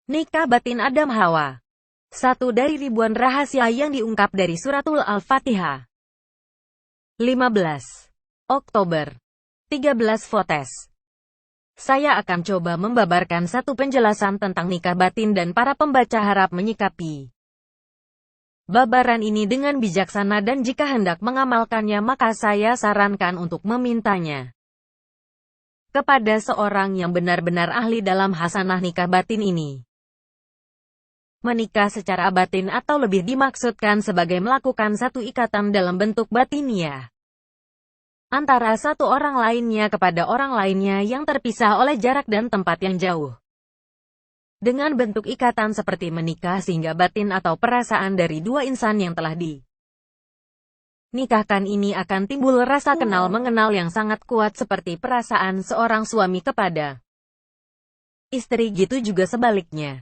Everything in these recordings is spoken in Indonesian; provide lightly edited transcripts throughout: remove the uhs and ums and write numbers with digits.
Nikah batin Adam Hawa. Satu dari ribuan rahasia yang diungkap dari Suratul Al-Fatihah. 15 Oktober 13 Votes. Saya akan coba membabarkan satu penjelasan tentang nikah batin dan para pembaca harap menyikapi babaran ini dengan bijaksana, dan jika hendak mengamalkannya maka saya sarankan untuk memintanya kepada seorang yang benar-benar ahli dalam hasanah nikah batin ini. Menikah secara batin atau lebih dimaksudkan sebagai melakukan satu ikatan dalam bentuk batiniah antara satu orang lainnya kepada orang lainnya yang terpisah oleh jarak dan tempat yang jauh. Dengan bentuk ikatan seperti menikah sehingga batin atau perasaan dari dua insan yang telah dinikahkan ini akan timbul rasa kenal mengenal yang sangat kuat seperti perasaan seorang suami kepada istri, gitu juga sebaliknya.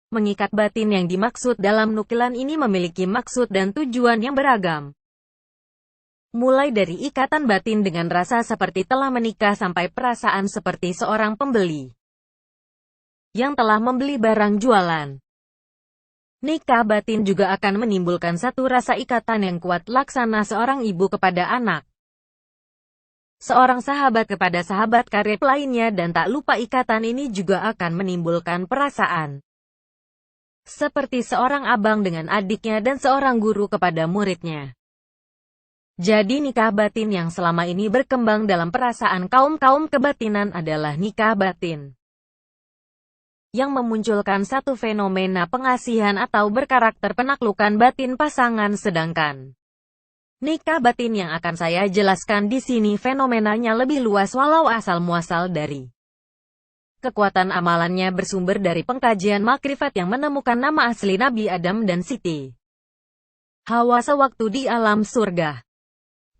Mengikat batin yang dimaksud dalam nukilan ini memiliki maksud dan tujuan yang beragam. Mulai dari ikatan batin dengan rasa seperti telah menikah sampai perasaan seperti seorang pembeli yang telah membeli barang jualan. Nikah batin juga akan menimbulkan satu rasa ikatan yang kuat laksana seorang ibu kepada anak, seorang sahabat kepada sahabat karib lainnya, dan tak lupa ikatan ini juga akan menimbulkan perasaan seperti seorang abang dengan adiknya dan seorang guru kepada muridnya. Jadi nikah batin yang selama ini berkembang dalam perasaan kaum-kaum kebatinan adalah nikah batin yang memunculkan satu fenomena pengasihan atau berkarakter penaklukan batin pasangan, sedangkan nikah batin yang akan saya jelaskan di sini fenomenanya lebih luas walau asal-muasal dari kekuatan amalannya bersumber dari pengkajian makrifat yang menemukan nama asli Nabi Adam dan Siti Hawa sewaktu di alam surga.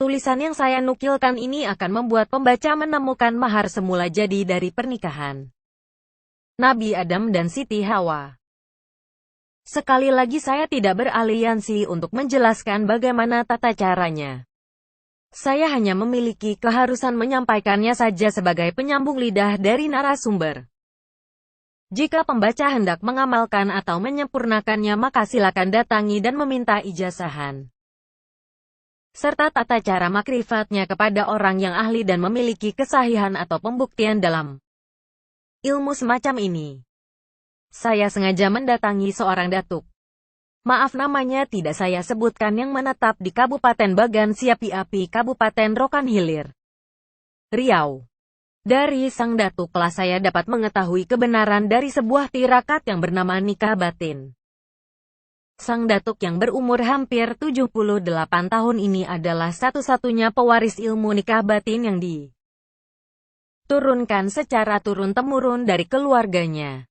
Tulisan yang saya nukilkan ini akan membuat pembaca menemukan mahar semula jadi dari pernikahan Nabi Adam dan Siti Hawa. Sekali lagi saya tidak beraliansi untuk menjelaskan bagaimana tata caranya. Saya hanya memiliki keharusan menyampaikannya saja sebagai penyambung lidah dari narasumber. Jika pembaca hendak mengamalkan atau menyempurnakannya maka silakan datangi dan meminta ijazahan serta tata cara makrifatnya kepada orang yang ahli dan memiliki kesahihan atau pembuktian dalam ilmu semacam ini. Saya sengaja mendatangi seorang datuk. Maaf, namanya tidak saya sebutkan, yang menetap di Kabupaten Bagan Siapi Api, Kabupaten Rokan Hilir, Riau. Dari sang datuk telah saya dapat mengetahui kebenaran dari sebuah tirakat yang bernama nikah batin. Sang datuk yang berumur hampir 78 tahun ini adalah satu-satunya pewaris ilmu nikah batin yang diturunkan secara turun-temurun dari keluarganya.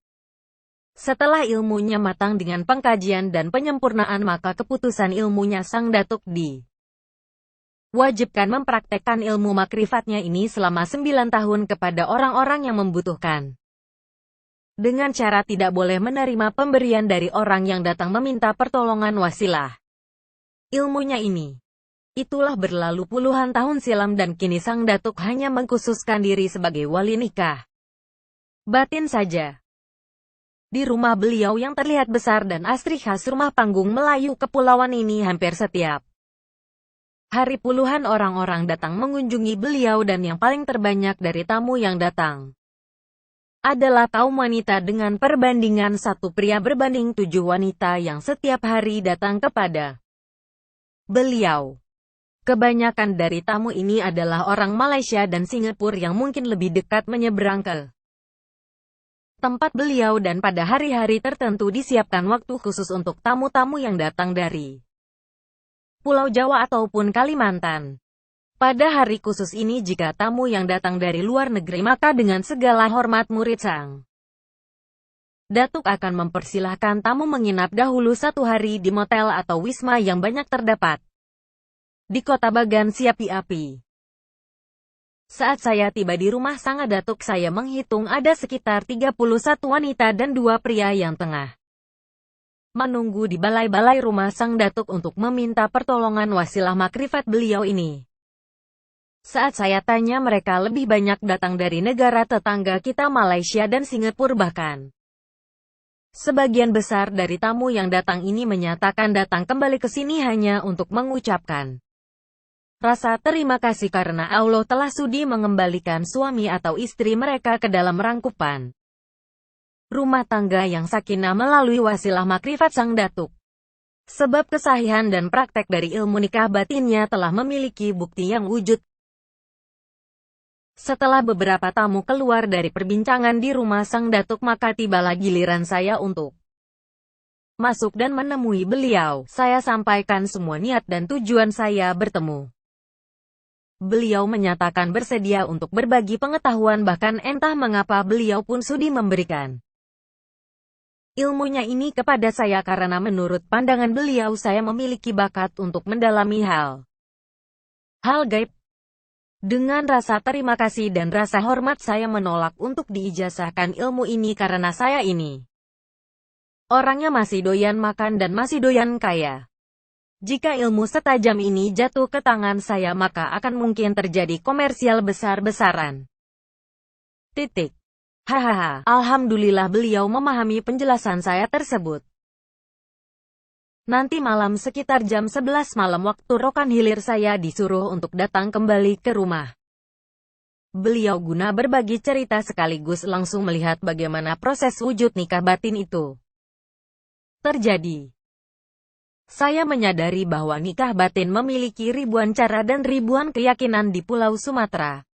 Setelah ilmunya matang dengan pengkajian dan penyempurnaan maka keputusan ilmunya sang datuk diwajibkan mempraktekkan ilmu makrifatnya ini selama 9 tahun kepada orang-orang yang membutuhkan. Dengan cara tidak boleh menerima pemberian dari orang yang datang meminta pertolongan wasilah. Ilmunya ini itulah berlalu puluhan tahun silam dan kini sang datuk hanya mengkhususkan diri sebagai wali nikah batin saja. Di rumah beliau yang terlihat besar dan asri khas rumah panggung Melayu kepulauan ini, hampir setiap hari puluhan orang-orang datang mengunjungi beliau, dan yang paling terbanyak dari tamu yang datang adalah kaum wanita dengan perbandingan 1 pria berbanding 7 wanita yang setiap hari datang kepada beliau. Kebanyakan dari tamu ini adalah orang Malaysia dan Singapura yang mungkin lebih dekat menyeberang ke tempat beliau, dan pada hari-hari tertentu disiapkan waktu khusus untuk tamu-tamu yang datang dari Pulau Jawa ataupun Kalimantan. Pada hari khusus ini jika tamu yang datang dari luar negeri maka dengan segala hormat murid sang datuk akan mempersilahkan tamu menginap dahulu 1 hari di motel atau wisma yang banyak terdapat di kota Bagan Siapi Api. Saat saya tiba di rumah sang datuk, saya menghitung ada sekitar 31 wanita dan 2 pria yang tengah menunggu di balai-balai rumah sang datuk untuk meminta pertolongan wasilah makrifat beliau ini. Saat saya tanya, mereka lebih banyak datang dari negara tetangga kita Malaysia dan Singapura bahkan. Sebagian besar dari tamu yang datang ini menyatakan datang kembali ke sini hanya untuk mengucapkan rasa terima kasih karena Allah telah sudi mengembalikan suami atau istri mereka ke dalam rangkupan rumah tangga yang sakinah melalui wasilah makrifat sang datuk. Sebab kesahihan dan praktek dari ilmu nikah batinnya telah memiliki bukti yang wujud. Setelah beberapa tamu keluar dari perbincangan di rumah sang datuk, maka tibalah giliran saya untuk masuk dan menemui beliau. Saya sampaikan semua niat dan tujuan saya bertemu. Beliau menyatakan bersedia untuk berbagi pengetahuan, bahkan entah mengapa beliau pun sudi memberikan ilmunya ini kepada saya karena menurut pandangan beliau saya memiliki bakat untuk mendalami hal gaib. Dengan rasa terima kasih dan rasa hormat saya menolak untuk diijazahkan ilmu ini karena saya ini orangnya masih doyan makan dan masih doyan kaya. Jika ilmu setajam ini jatuh ke tangan saya maka akan mungkin terjadi komersial besar-besaran. Hahaha, alhamdulillah beliau memahami penjelasan saya tersebut. Nanti malam sekitar jam 11 malam waktu rokan hilir saya disuruh untuk datang kembali ke rumah beliau guna berbagi cerita sekaligus langsung melihat bagaimana proses wujud nikah batin itu terjadi. Saya menyadari bahwa nikah batin memiliki ribuan cara dan ribuan keyakinan di Pulau Sumatera.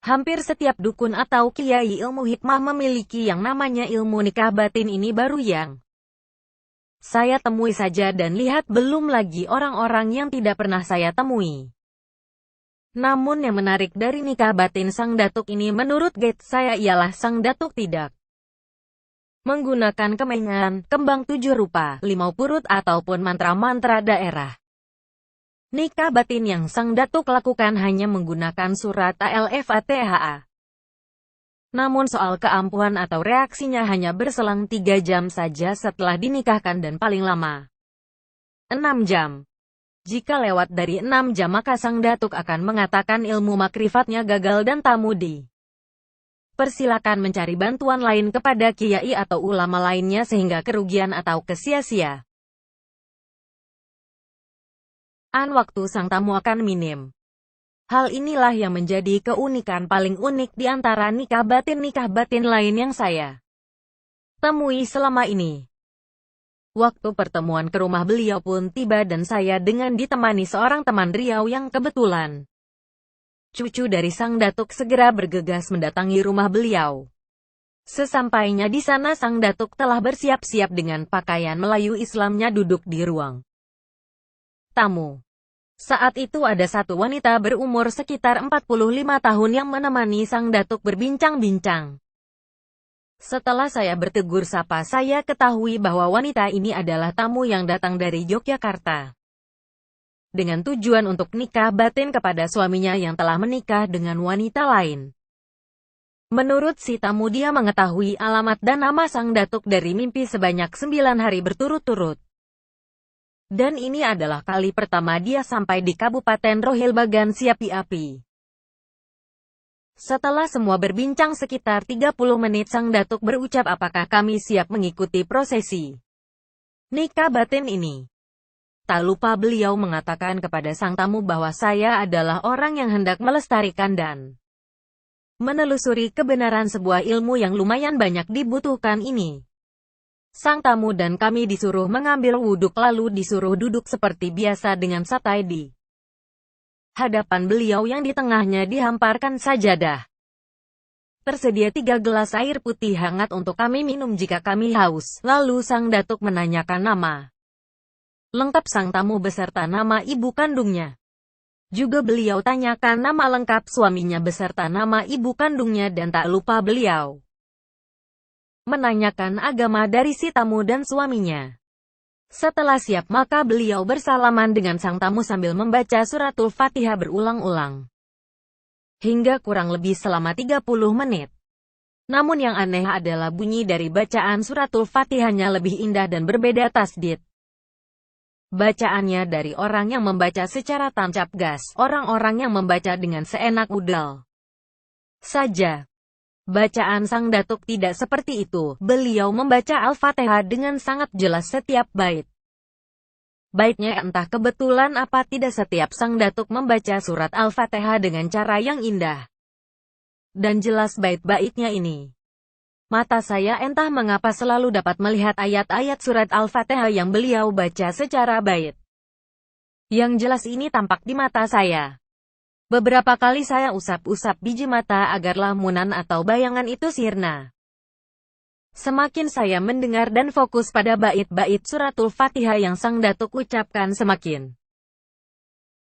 Hampir setiap dukun atau kiai ilmu hikmah memiliki yang namanya ilmu nikah batin ini baru yang saya temui saja dan lihat, belum lagi orang-orang yang tidak pernah saya temui. Namun yang menarik dari nikah batin sang datuk ini menurut guide saya ialah sang datuk tidak menggunakan kemenyan, kembang 7 rupa, 5 purut ataupun mantra-mantra daerah. Nikah batin yang sang datuk lakukan hanya menggunakan surat Al-Fatihah. Namun soal keampuhan atau reaksinya hanya berselang 3 jam saja setelah dinikahkan dan paling lama 6 jam. Jika lewat dari 6 jam maka sang datuk akan mengatakan ilmu makrifatnya gagal dan tamu persilakan mencari bantuan lain kepada kiai atau ulama lainnya sehingga kerugian atau kesia-sia waktu sang tamu akan minim. Hal inilah yang menjadi keunikan paling unik di antara nikah batin lain yang saya temui selama ini. Waktu pertemuan ke rumah beliau pun tiba dan saya dengan ditemani seorang teman Riau yang kebetulan cucu dari sang datuk segera bergegas mendatangi rumah beliau. Sesampainya di sana sang datuk telah bersiap-siap dengan pakaian Melayu Islamnya duduk di ruang tamu. Saat itu ada satu wanita berumur sekitar 45 tahun yang menemani sang datuk berbincang-bincang. Setelah saya bertegur sapa, saya ketahui bahwa wanita ini adalah tamu yang datang dari Yogyakarta dengan tujuan untuk nikah batin kepada suaminya yang telah menikah dengan wanita lain. Menurut si tamu, dia mengetahui alamat dan nama sang datuk dari mimpi sebanyak 9 hari berturut-turut. Dan ini adalah kali pertama dia sampai di Kabupaten Rohil Bagan Siapi Api. Setelah semua berbincang sekitar 30 menit sang datuk berucap apakah kami siap mengikuti prosesi nikah batin ini. Tak lupa beliau mengatakan kepada sang tamu bahwa saya adalah orang yang hendak melestarikan dan menelusuri kebenaran sebuah ilmu yang lumayan banyak dibutuhkan ini. Sang tamu dan kami disuruh mengambil wuduk lalu disuruh duduk seperti biasa dengan santai di hadapan beliau yang di tengahnya dihamparkan sajadah. Tersedia 3 gelas air putih hangat untuk kami minum jika kami haus. Lalu sang datuk menanyakan nama lengkap sang tamu beserta nama ibu kandungnya. Juga beliau tanyakan nama lengkap suaminya beserta nama ibu kandungnya dan tak lupa beliau menanyakan agama dari si tamu dan suaminya. Setelah siap maka beliau bersalaman dengan sang tamu sambil membaca suratul Fatihah berulang-ulang. Hingga kurang lebih selama 30 menit. Namun yang aneh adalah bunyi dari bacaan suratul Fatihahnya lebih indah dan berbeda tasdid. Bacaannya dari orang yang membaca secara tancap gas, orang-orang yang membaca dengan seenak udal saja. Bacaan Sang Datuk tidak seperti itu. Beliau membaca Al-Fatihah dengan sangat jelas setiap bait. Baitnya entah kebetulan apa tidak, setiap Sang Datuk membaca surat Al-Fatihah dengan cara yang indah dan jelas bait-baitnya ini. Mata saya entah mengapa selalu dapat melihat ayat-ayat surat Al-Fatihah yang beliau baca secara bait. Yang jelas ini tampak di mata saya. Beberapa kali saya usap-usap biji mata agar lamunan atau bayangan itu sirna. Semakin saya mendengar dan fokus pada bait-bait suratul Fatihah yang Sang Datuk ucapkan, semakin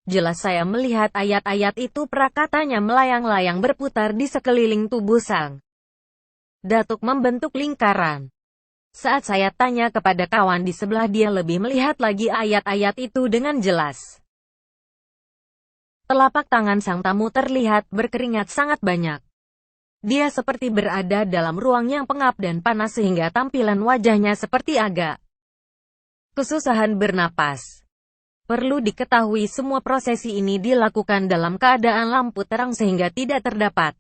jelas saya melihat ayat-ayat itu prakatanya melayang-layang berputar di sekeliling tubuh Sang Datuk membentuk lingkaran. Saat saya tanya kepada kawan di sebelah, dia lebih melihat lagi ayat-ayat itu dengan jelas. Telapak tangan sang tamu terlihat berkeringat sangat banyak. Dia seperti berada dalam ruang yang pengap dan panas sehingga tampilan wajahnya seperti agak kesusahan bernapas. Perlu diketahui semua prosesi ini dilakukan dalam keadaan lampu terang sehingga tidak terdapat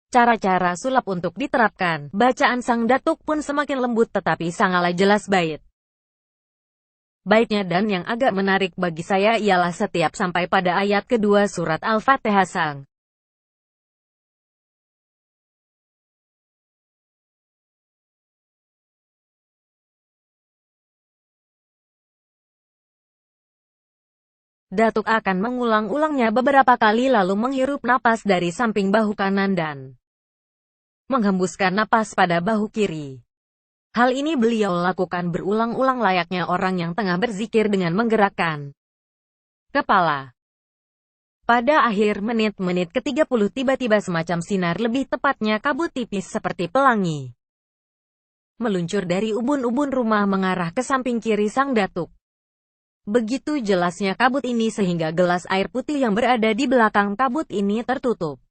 cara-cara sulap untuk diterapkan. Bacaan Sang Datuk pun semakin lembut tetapi sangatlah jelas baitnya, dan yang agak menarik bagi saya ialah setiap sampai pada ayat kedua surat Al-Fatihah Sang Datuk akan mengulang-ulangnya beberapa kali lalu menghirup napas dari samping bahu kanan dan menghembuskan napas pada bahu kiri. Hal ini beliau lakukan berulang-ulang layaknya orang yang tengah berzikir dengan menggerakkan kepala. Pada akhir menit-menit ke-30 tiba-tiba semacam sinar, lebih tepatnya kabut tipis seperti pelangi, meluncur dari ubun-ubun rumah mengarah ke samping kiri Sang Datuk. Begitu jelasnya kabut ini sehingga gelas air putih yang berada di belakang kabut ini tertutup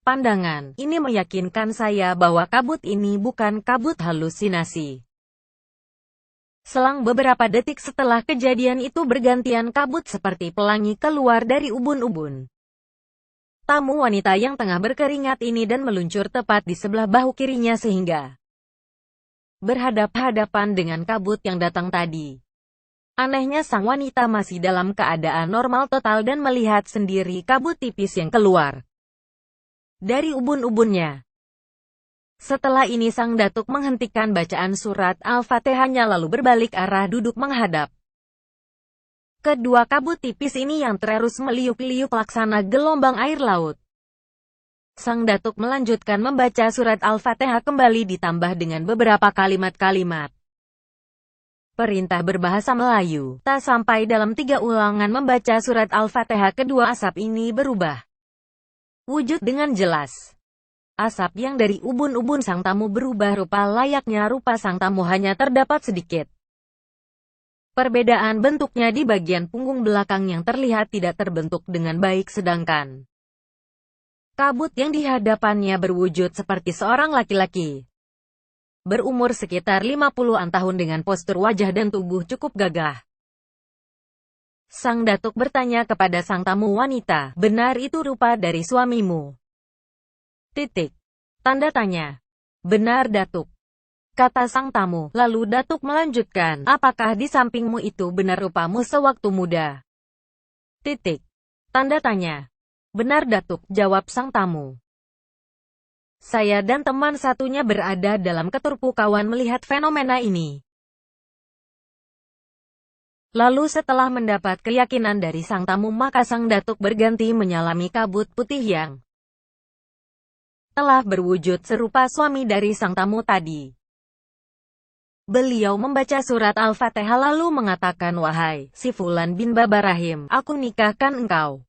pandangan. Ini meyakinkan saya bahwa kabut ini bukan kabut halusinasi. Selang beberapa detik setelah kejadian itu bergantian kabut seperti pelangi keluar dari ubun-ubun tamu wanita yang tengah berkeringat ini dan meluncur tepat di sebelah bahu kirinya sehingga berhadap-hadapan dengan kabut yang datang tadi. Anehnya sang wanita masih dalam keadaan normal total dan melihat sendiri kabut tipis yang keluar dari ubun-ubunnya. Setelah ini Sang Datuk menghentikan bacaan surat Al-Fatihahnya lalu berbalik arah duduk menghadap kedua kabut tipis ini yang terus meliuk-liuk laksana gelombang air laut. Sang Datuk melanjutkan membaca surat Al-Fatihah kembali ditambah dengan beberapa kalimat-kalimat perintah berbahasa Melayu. Tak sampai dalam 3 ulangan membaca surat Al-Fatihah kedua asap ini berubah wujud dengan jelas. Asap yang dari ubun-ubun sang tamu berubah rupa layaknya rupa sang tamu, hanya terdapat sedikit perbedaan bentuknya di bagian punggung belakang yang terlihat tidak terbentuk dengan baik, sedangkan kabut yang di hadapannya berwujud seperti seorang laki-laki berumur sekitar 50-an tahun dengan postur wajah dan tubuh cukup gagah. Sang Datuk bertanya kepada sang tamu wanita, "Benar itu rupa dari suamimu?" Titik. Tanda tanya. "Benar Datuk," kata sang tamu. Lalu Datuk melanjutkan, "Apakah di sampingmu itu benar rupamu sewaktu muda?" Titik. Tanda tanya. "Benar Datuk," jawab sang tamu. Saya dan teman satunya berada dalam keterpukauan melihat fenomena ini. Lalu setelah mendapat keyakinan dari sang tamu maka Sang Datuk berganti menyalami kabut putih yang telah berwujud serupa suami dari sang tamu tadi. Beliau membaca surat Al-Fatihah lalu mengatakan, "Wahai si Fulan bin Babarahim, aku nikahkan engkau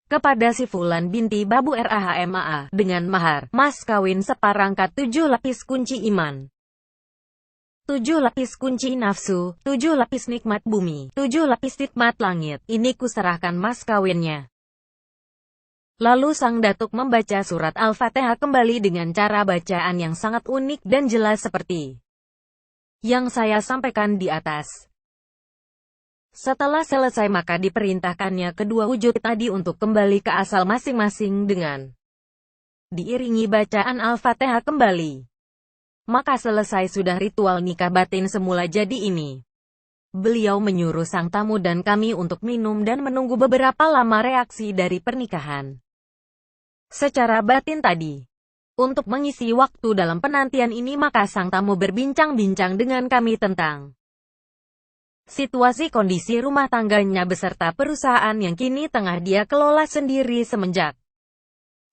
kepada si Fulan binti Babu Rahmaa dengan mahar mas kawin seperangkat 7 lapis kunci iman, 7 lapis kunci nafsu, 7 lapis nikmat bumi, 7 lapis nikmat langit. Ini kuserahkan mas kawinnya." Lalu Sang Datuk membaca surat Al-Fatihah kembali dengan cara bacaan yang sangat unik dan jelas seperti yang saya sampaikan di atas. Setelah selesai maka diperintahkannya kedua wujud tadi untuk kembali ke asal masing-masing dengan diiringi bacaan Al-Fatihah kembali. Maka selesai sudah ritual nikah batin semula jadi ini. Beliau menyuruh sang tamu dan kami untuk minum dan menunggu beberapa lama reaksi dari pernikahan. Secara batin tadi, untuk mengisi waktu dalam penantian ini maka sang tamu berbincang-bincang dengan kami tentang situasi kondisi rumah tangganya beserta perusahaan yang kini tengah dia kelola sendiri semenjak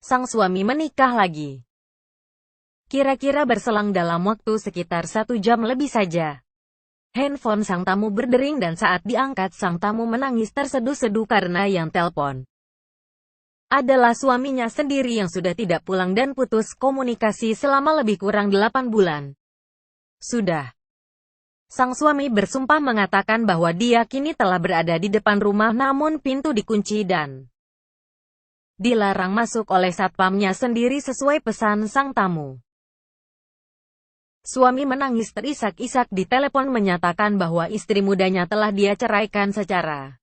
sang suami menikah lagi. Kira-kira berselang dalam waktu sekitar 1 jam lebih saja. Handphone sang tamu berdering dan saat diangkat sang tamu menangis terseduh-seduh karena yang telpon adalah suaminya sendiri yang sudah tidak pulang dan putus komunikasi selama lebih kurang 8 bulan. Sudah. Sang suami bersumpah mengatakan bahwa dia kini telah berada di depan rumah namun pintu dikunci dan dilarang masuk oleh satpamnya sendiri sesuai pesan sang tamu. Suami menangis terisak-isak di telepon menyatakan bahwa istri mudanya telah dia ceraikan secara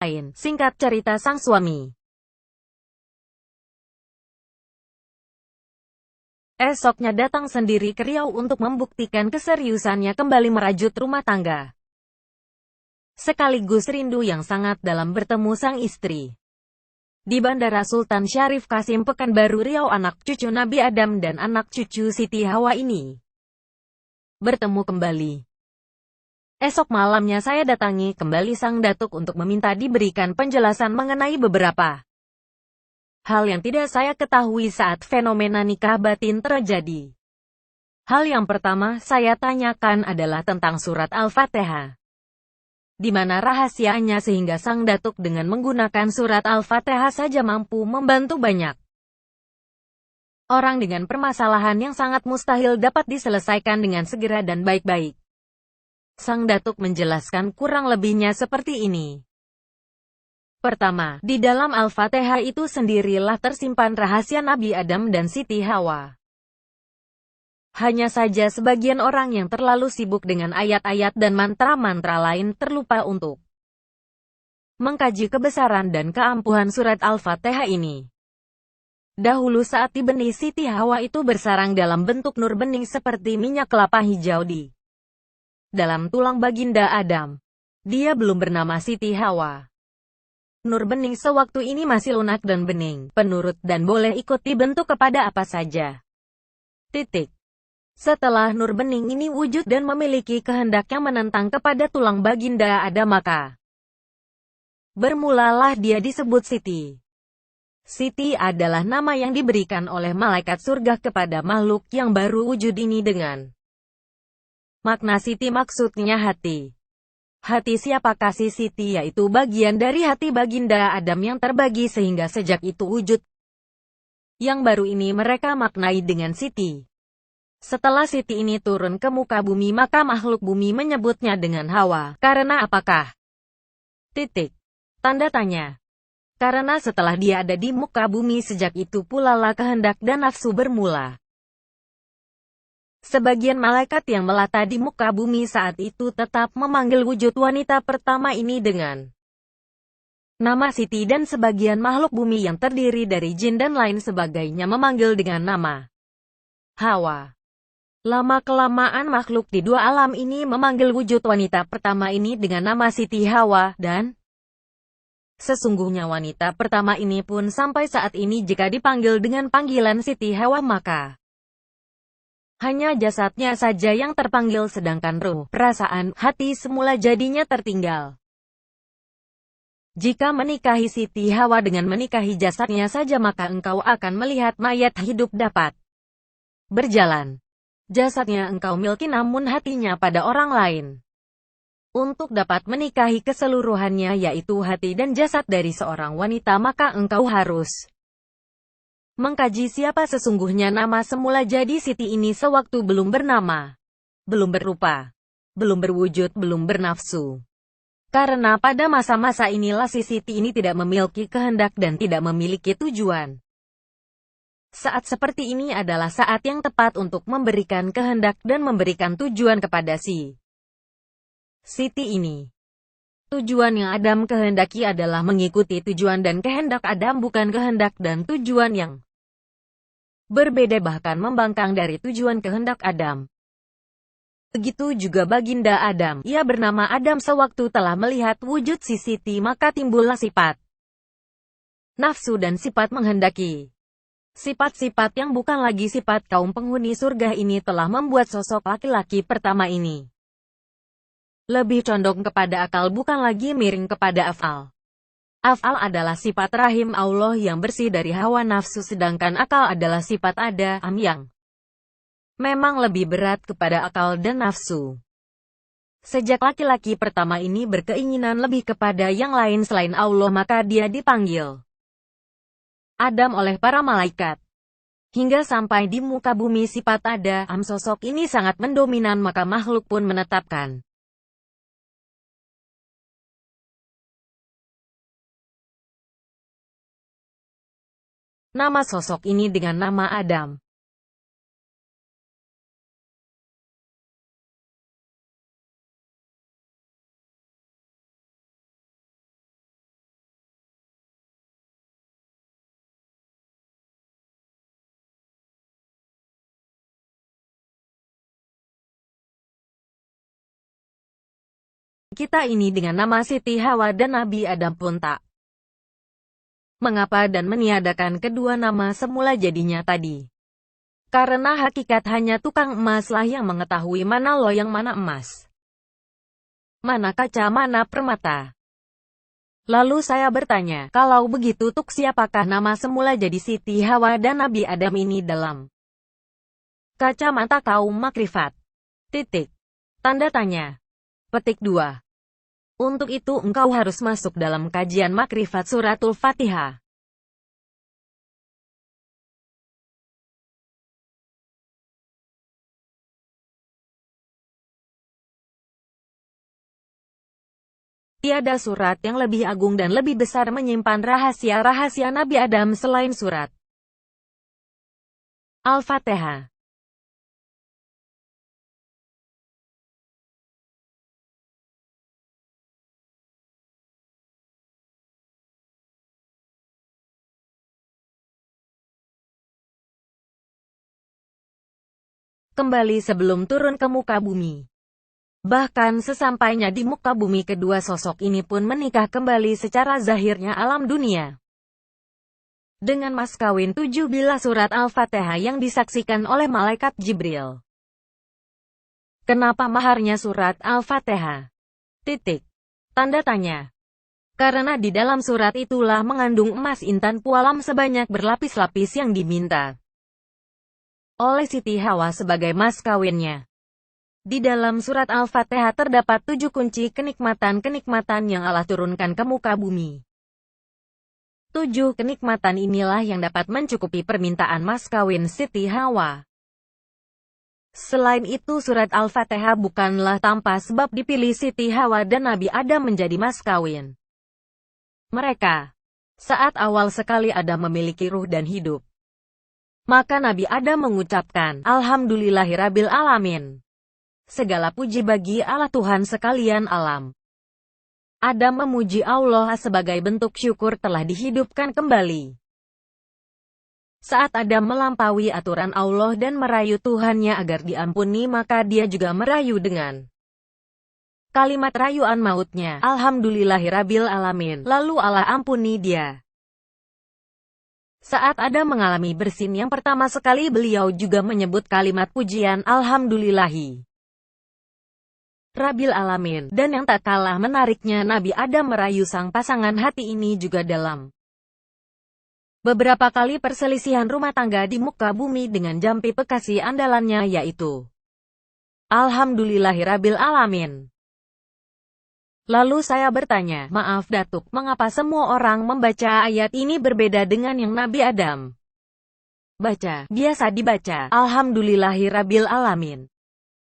lain. Singkat cerita sang suami esoknya datang sendiri ke Riau untuk membuktikan keseriusannya kembali merajut rumah tangga. Sekaligus rindu yang sangat dalam bertemu sang istri. Di Bandara Sultan Syarif Kasim Pekanbaru Riau anak cucu Nabi Adam dan anak cucu Siti Hawa ini bertemu kembali. Esok malamnya saya datangi kembali sang datuk untuk meminta diberikan penjelasan mengenai beberapa hal yang tidak saya ketahui saat fenomena nikah batin terjadi. Hal yang pertama saya tanyakan adalah tentang surat Al-Fatihah. Di mana rahasianya sehingga sang datuk dengan menggunakan surat Al-Fatihah saja mampu membantu banyak orang dengan permasalahan yang sangat mustahil dapat diselesaikan dengan segera dan baik-baik. Sang datuk menjelaskan kurang lebihnya seperti ini. Pertama, di dalam Al-Fatihah itu sendirilah tersimpan rahasia Nabi Adam dan Siti Hawa. Hanya saja sebagian orang yang terlalu sibuk dengan ayat-ayat dan mantra-mantra lain terlupa untuk mengkaji kebesaran dan keampuhan surat Al-Fatihah ini. Dahulu saat di benih Siti Hawa itu bersarang dalam bentuk nur bening seperti minyak kelapa hijau di dalam tulang baginda Adam. Dia belum bernama Siti Hawa. Nur bening sewaktu ini masih lunak dan bening, penurut dan boleh ikut dibentuk kepada apa saja. Setelah nur bening ini wujud dan memiliki kehendak yang menentang kepada tulang baginda Adam maka bermulalah dia disebut Siti. Siti adalah nama yang diberikan oleh malaikat surga kepada makhluk yang baru wujud ini dengan makna Siti maksudnya hati. Hati siapakah si Siti yaitu bagian dari hati baginda Adam yang terbagi sehingga sejak itu wujud yang baru ini mereka maknai dengan Siti. Setelah Siti ini turun ke muka bumi maka makhluk bumi menyebutnya dengan Hawa. Karena apakah? Tanda tanya. Karena setelah dia ada di muka bumi sejak itu pula lah kehendak dan nafsu bermula. Sebagian malaikat yang melata di muka bumi saat itu tetap memanggil wujud wanita pertama ini dengan nama Siti dan sebagian makhluk bumi yang terdiri dari jin dan lain sebagainya memanggil dengan nama Hawa. Lama-kelamaan makhluk di dua alam ini memanggil wujud wanita pertama ini dengan nama Siti Hawa dan sesungguhnya wanita pertama ini pun sampai saat ini jika dipanggil dengan panggilan Siti Hawa maka hanya jasadnya saja yang terpanggil sedangkan ruh, perasaan, hati semula jadinya tertinggal. Jika menikahi Siti Hawa dengan menikahi jasadnya saja maka engkau akan melihat mayat hidup dapat berjalan. Jasadnya engkau miliki namun hatinya pada orang lain. Untuk dapat menikahi keseluruhannya yaitu hati dan jasad dari seorang wanita maka engkau harus mengkaji siapa sesungguhnya nama semula jadi Siti ini sewaktu belum bernama, belum berupa, belum berwujud, belum bernafsu. Karena pada masa-masa inilah si Siti ini tidak memiliki kehendak dan tidak memiliki tujuan. Saat seperti ini adalah saat yang tepat untuk memberikan kehendak dan memberikan tujuan kepada si Siti ini. Tujuan yang Adam kehendaki adalah mengikuti tujuan dan kehendak Adam, bukan kehendak dan tujuan yang berbeda bahkan membangkang dari tujuan kehendak Adam. Begitu juga baginda Adam. Ia bernama Adam sewaktu telah melihat wujud si Siti maka timbullah sifat nafsu dan sifat menghendaki. Sifat-sifat yang bukan lagi sifat kaum penghuni surga ini telah membuat sosok laki-laki pertama ini lebih condong kepada akal, bukan lagi miring kepada afal. Afal adalah sifat rahim Allah yang bersih dari hawa nafsu, sedangkan akal adalah sifat Adam yang memang lebih berat kepada akal dan nafsu. Sejak laki-laki pertama ini berkeinginan lebih kepada yang lain selain Allah, maka dia dipanggil Adam oleh para malaikat. Hingga sampai di muka bumi sifat Adam, sosok ini sangat mendominan, maka makhluk pun menetapkan nama sosok ini dengan nama Adam. Kita ini dengan nama Siti Hawa dan Nabi Adam pun tak mengapa dan meniadakan kedua nama semula jadinya tadi. Karena hakikat hanya tukang emas lah yang mengetahui mana loyang mana emas, mana kaca mana permata. Lalu saya bertanya, kalau begitu tuk siapakah nama semula jadi Siti Hawa dan Nabi Adam ini dalam kacamata kaum makrifat? Titik. Tanda tanya. Petik 2. Untuk itu engkau harus masuk dalam kajian makrifat suratul Fatihah. Tiada surat yang lebih agung dan lebih besar menyimpan rahasia-rahasia Nabi Adam selain surat Al-Fatihah. Kembali sebelum turun ke muka bumi. Bahkan sesampainya di muka bumi, kedua sosok ini pun menikah kembali secara zahirnya alam dunia. Dengan mas kawin 7 bilah surat Al-Fatihah yang disaksikan oleh malaikat Jibril. Kenapa maharnya surat Al-Fatihah? Titik. Tanda tanya. Karena di dalam surat itulah mengandung emas intan pualam sebanyak berlapis-lapis yang diminta oleh Siti Hawa sebagai mas kawinnya. Di dalam surat Al-Fatihah terdapat 7 kunci kenikmatan-kenikmatan yang Allah turunkan ke muka bumi. 7 kenikmatan inilah yang dapat mencukupi permintaan mas kawin Siti Hawa. Selain itu surat Al-Fatihah bukanlah tanpa sebab dipilih Siti Hawa dan Nabi Adam menjadi mas kawin mereka. Saat awal sekali Adam memiliki ruh dan hidup, maka Nabi Adam mengucapkan, Alhamdulillahirabbil alamin. Segala puji bagi Allah Tuhan sekalian alam. Adam memuji Allah sebagai bentuk syukur telah dihidupkan kembali. Saat Adam melampaui aturan Allah dan merayu Tuhannya agar diampuni, maka dia juga merayu dengan kalimat rayuan mautnya, Alhamdulillahirabbil alamin. Lalu Allah ampuni dia. Saat Adam mengalami bersin yang pertama sekali, beliau juga menyebut kalimat pujian Alhamdulillahi Rabbil Alamin. Dan yang tak kalah menariknya, Nabi Adam merayu sang pasangan hati ini juga dalam beberapa kali perselisihan rumah tangga di muka bumi dengan jampi pekasi andalannya, yaitu Alhamdulillahi Rabbil Alamin. Lalu saya bertanya, maaf Datuk, mengapa semua orang membaca ayat ini berbeda dengan yang Nabi Adam baca? Biasa dibaca, Alhamdulillahi Rabbil Alamin.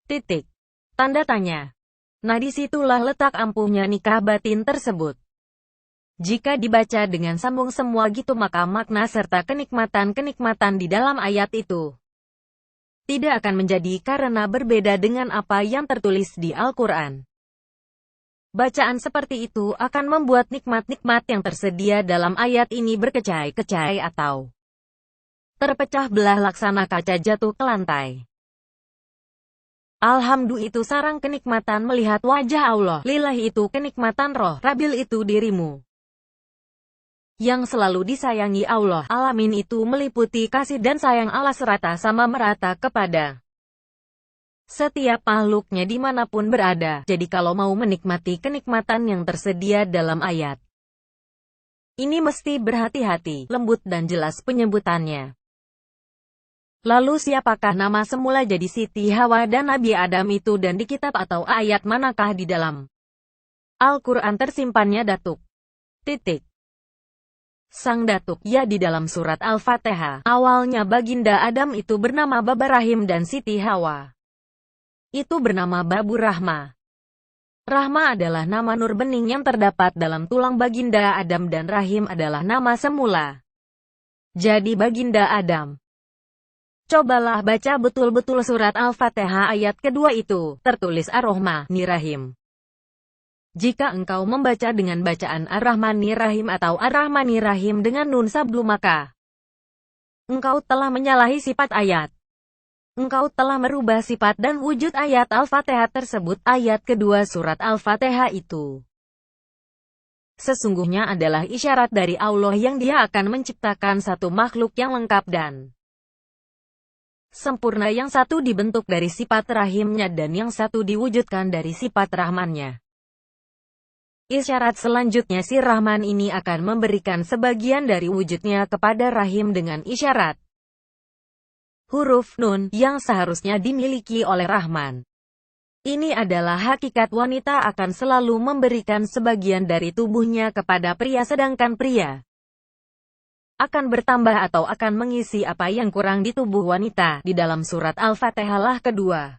Titik. Tanda tanya. Nah, disitulah letak ampuhnya nikah batin tersebut. Jika dibaca dengan sambung semua gitu, maka makna serta kenikmatan-kenikmatan di dalam ayat itu tidak akan menjadi karena berbeda dengan apa yang tertulis di Al-Quran. Bacaan seperti itu akan membuat nikmat-nikmat yang tersedia dalam ayat ini berkecai-kecai atau terpecah belah laksana kaca jatuh ke lantai. Alhamdulillah itu sarang kenikmatan melihat wajah Allah. Lillahi itu kenikmatan roh. Rabil itu dirimu yang selalu disayangi Allah. Alamin itu meliputi kasih dan sayang Allah serata sama merata kepada setiap makhluknya dimanapun berada. Jadi kalau mau menikmati kenikmatan yang tersedia dalam ayat ini mesti berhati-hati, lembut dan jelas penyebutannya. Lalu siapakah nama semula jadi Siti Hawa dan Nabi Adam itu, dan di kitab atau ayat manakah di dalam Al-Quran tersimpannya datuk? Sang datuk, ya di dalam surat Al-Fatihah. Awalnya baginda Adam itu bernama Baba Rahim dan Siti Hawa itu bernama Babu Rahma. Rahma adalah nama nur bening yang terdapat dalam tulang baginda Adam dan Rahim adalah nama semula. Jadi baginda Adam. Cobalah baca betul-betul surat Al-Fatihah ayat kedua itu, tertulis Ar-Rahmanir-Rahim. Jika engkau membaca dengan bacaan Ar-Rahmanir-Rahim atau Ar-Rahmanir-Rahim dengan nun sablu, maka engkau telah menyalahi sifat ayat. Engkau telah merubah sifat dan wujud ayat Al-Fatihah tersebut. Ayat kedua surat Al-Fatihah itu sesungguhnya adalah isyarat dari Allah yang Dia akan menciptakan satu makhluk yang lengkap dan sempurna, yang satu dibentuk dari sifat rahimnya dan yang satu diwujudkan dari sifat rahmannya. Isyarat selanjutnya si Rahman ini akan memberikan sebagian dari wujudnya kepada Rahim dengan isyarat huruf nun yang seharusnya dimiliki oleh Rahman. Ini adalah hakikat wanita akan selalu memberikan sebagian dari tubuhnya kepada pria, sedangkan pria akan bertambah atau akan mengisi apa yang kurang di tubuh wanita. Di dalam surat Al-Fatihah lah kedua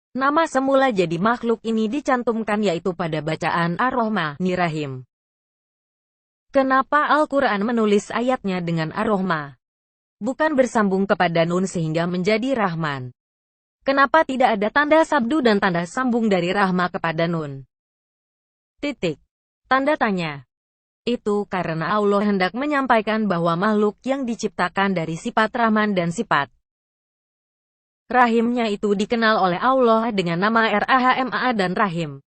nama semula jadi makhluk ini dicantumkan, yaitu pada bacaan Ar-Rahmanir-Rahim. Kenapa Al-Quran menulis ayatnya dengan Ar-Rahma, bukan bersambung kepada nun sehingga menjadi Rahman? Kenapa tidak ada tanda sabdu dan tanda sambung dari Rahma kepada nun? Tanda tanya. Itu karena Allah hendak menyampaikan bahwa makhluk yang diciptakan dari sifat Rahman dan sifat Rahimnya itu dikenal oleh Allah dengan nama Rahma dan Rahim.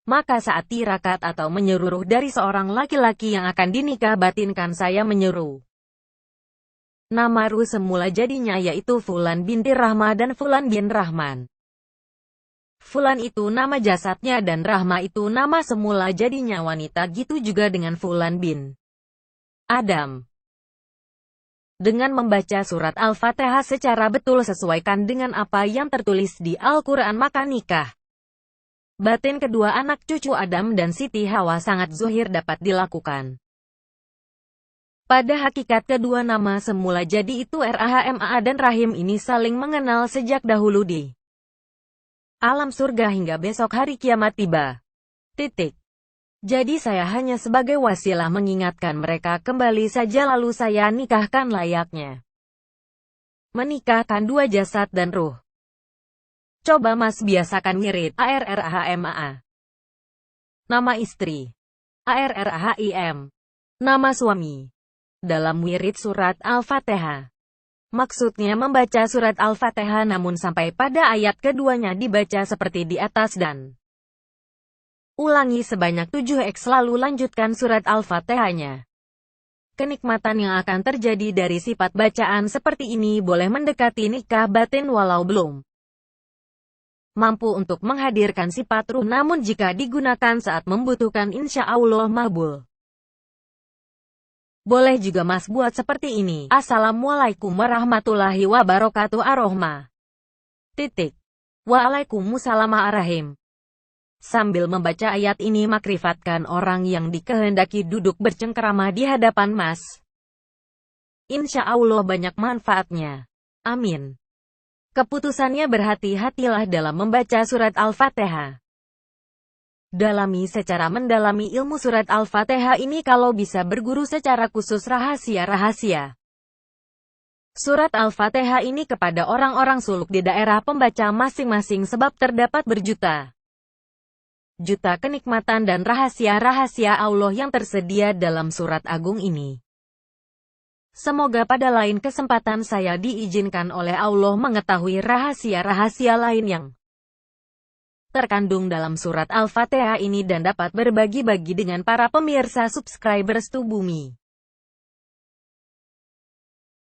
Maka saat tirakat atau menyeruruh dari seorang laki-laki yang akan dinikah batinkan, saya menyeru nama Ru semula jadinya yaitu Fulan binti Rahma dan Fulan bin Rahman. Fulan itu nama jasadnya dan Rahma itu nama semula jadinya wanita. Gitu juga dengan Fulan bin Adam. Dengan membaca surat Al-Fatihah secara betul sesuaikan dengan apa yang tertulis di Al-Quran, maka nikah batin kedua anak cucu Adam dan Siti Hawa sangat zuhir dapat dilakukan. Pada hakikat kedua nama semula jadi itu Rahma dan Rahim ini saling mengenal sejak dahulu di alam surga hingga besok hari kiamat tiba. Jadi saya hanya sebagai wasilah mengingatkan mereka kembali saja, lalu saya nikahkan layaknya menikahkan dua jasad dan ruh. Coba mas biasakan ngirit ARRAHMA. Nama istri ARRAHIM. Nama suami dalam wirid surat Al-Fatihah. Maksudnya membaca surat Al-Fatihah namun sampai pada ayat keduanya dibaca seperti di atas dan ulangi sebanyak 7x lalu lanjutkan surat Al-Fatihahnya. Kenikmatan yang akan terjadi dari sifat bacaan seperti ini boleh mendekati nikah batin walau belum mampu untuk menghadirkan sifat ruh, namun jika digunakan saat membutuhkan insya Allah makbul. Boleh juga mas buat seperti ini. Assalamualaikum warahmatullahi wabarakatuh Ar-Rahma. Waalaikumsalam Ar-Rahim. Sambil membaca ayat ini makrifatkan orang yang dikehendaki duduk bercengkerama di hadapan mas. Insya Allah banyak manfaatnya. Amin. Keputusannya berhati-hatilah dalam membaca surat Al-Fatihah. Dalami secara mendalami ilmu surat Al-Fatihah ini kalau bisa berguru secara khusus rahasia-rahasia surat Al-Fatihah ini kepada orang-orang suluk di daerah pembaca masing-masing sebab terdapat berjuta kenikmatan dan rahasia-rahasia Allah yang tersedia dalam surat agung ini. Semoga pada lain kesempatan saya diizinkan oleh Allah mengetahui rahasia-rahasia lain yang terkandung dalam surat Al-Fatihah ini dan dapat berbagi-bagi dengan para pemirsa subscribers Tubumi.